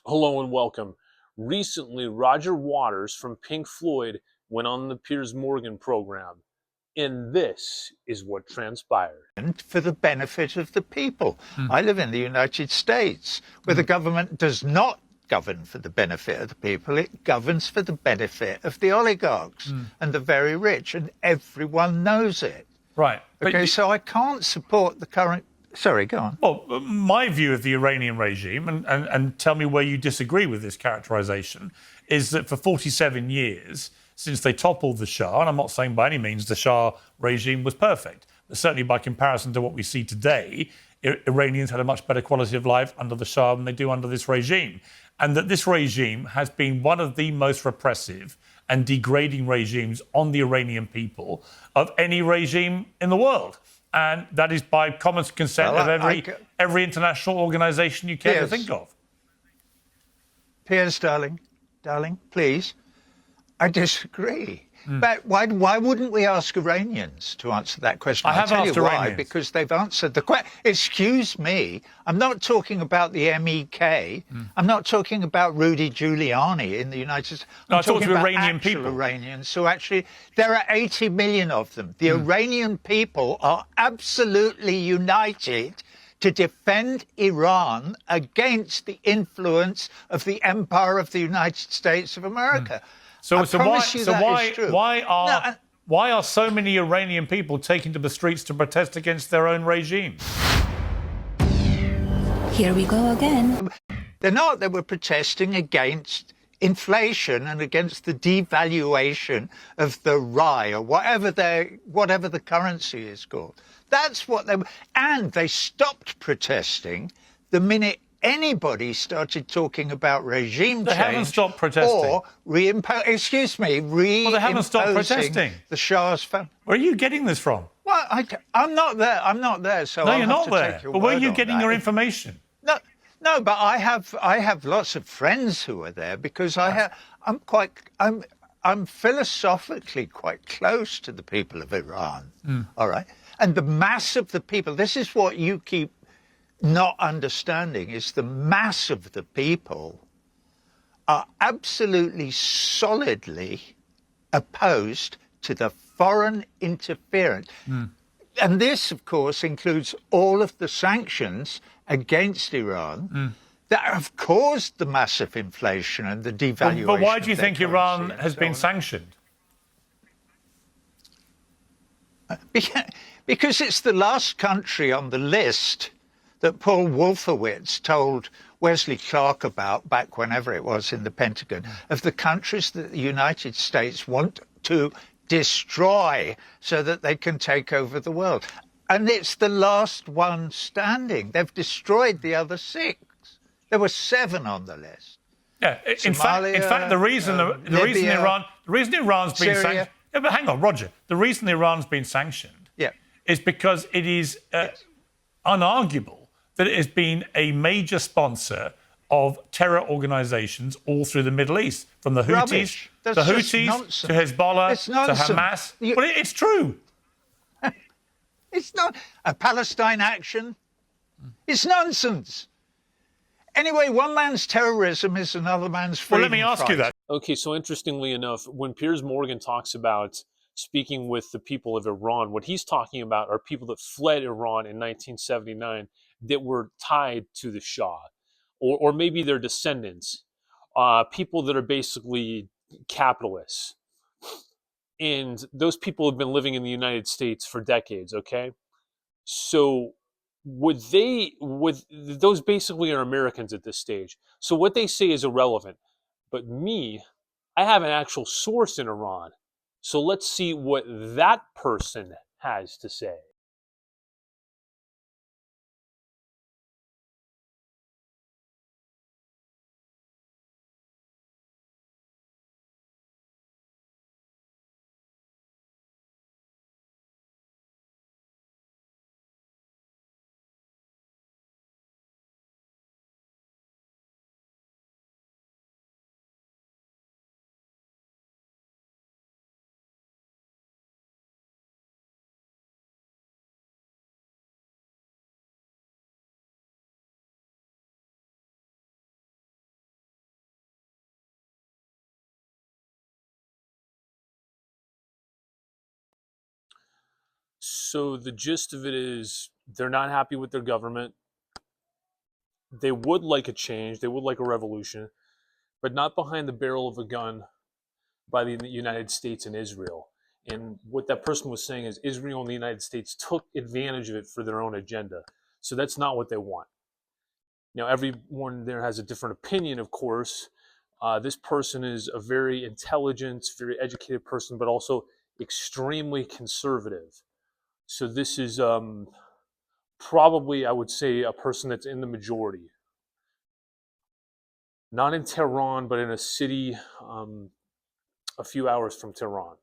Hello and welcome. Recently, Roger Waters from Pink Floyd went on the Piers Morgan program, and this is what transpired. And for the benefit of the people. I live in the United States, where the government does not govern for the benefit of the people. It governs for the benefit of the oligarchs and the very rich, and everyone knows it. Right. Okay, so I can't support the current... Sorry, go on. Well, my view of the Iranian regime, and tell me where you disagree with this characterization, is that for 47 years, since they toppled the Shah, and I'm not saying by any means the Shah regime was perfect, but certainly by comparison to what we see today, Iranians had a much better quality of life under the Shah than they do under this regime. And that this regime has been one of the most repressive and degrading regimes on the Iranian people of any regime in the world. And that is by common consent of every international organisation you care to think of. Piers, darling, please. I disagree. But why wouldn't we ask Iranians to answer that question? I have asked Iranians. Because they've answered the question. Excuse me, I'm not talking about the MEK. I'm not talking about Rudy Giuliani in the United States. I'm talking about Iranian people. Iranians. So actually, there are 80 million of them. The Iranian people are absolutely united to defend Iran against the influence of the empire of the United States of America. So why are so many Iranian people taking to the streets to protest against their own regime? Here we go again. They're not. They were protesting against inflation and against the devaluation of the Rai or whatever the currency is called. That's what they were. And they stopped protesting the minute anybody started talking about regime change. They haven't stopped protesting. Or reimposing Well, they haven't stopped protesting. The Shah's family. Where are you getting this from? Well, I'm not there. I'm not there. So No, I'll you're have not to there. take your But where are word you on getting that. your information? No, but I have lots of friends who are there because I'm philosophically quite close to the people of Iran. All right, and the mass of the people. This is what you keep not understanding: is the mass of the people are absolutely solidly opposed to the foreign interference. And this, of course, includes all of the sanctions against Iran that have caused the massive inflation and the devaluation. But why do you think Iran has been sanctioned? Because it's the last country on the list that Paul Wolfowitz told Wesley Clark about back whenever it was in the Pentagon, of the countries that the United States want to destroy so that they can take over the world. And it's the last one standing. They've destroyed the other 6. There were 7 on the list. Yeah, in Somalia, fact, the reason Iran's been sanctioned. Yeah, but hang on, Roger. The reason Iran's been sanctioned is because it is unarguable that it has been a major sponsor of terror organisations all through the Middle East, from the Houthis, to Hezbollah, to Hamas. Well, it's true. It's not a Palestine action. It's nonsense. Anyway, one man's terrorism is another man's freedom. Well, let me ask you that. Okay, so interestingly enough, when Piers Morgan talks about speaking with the people of Iran, what he's talking about are people that fled Iran in 1979 that were tied to the Shah, or maybe their descendants, people that are basically capitalists. And those people have been living in the United States for decades, okay? So those basically are Americans at this stage. So what they say is irrelevant. But me, I have an actual source in Iran. So let's see what that person has to say. So the gist of it is they're not happy with their government. They would like a change. They would like a revolution, but not behind the barrel of a gun by the United States and Israel. And what that person was saying is Israel and the United States took advantage of it for their own agenda. So that's not what they want. Now, everyone there has a different opinion, of course. This person is a very intelligent, very educated person, but also extremely conservative. So this is probably, I would say, a person that's in the majority. Not in Tehran, but in a city a few hours from Tehran.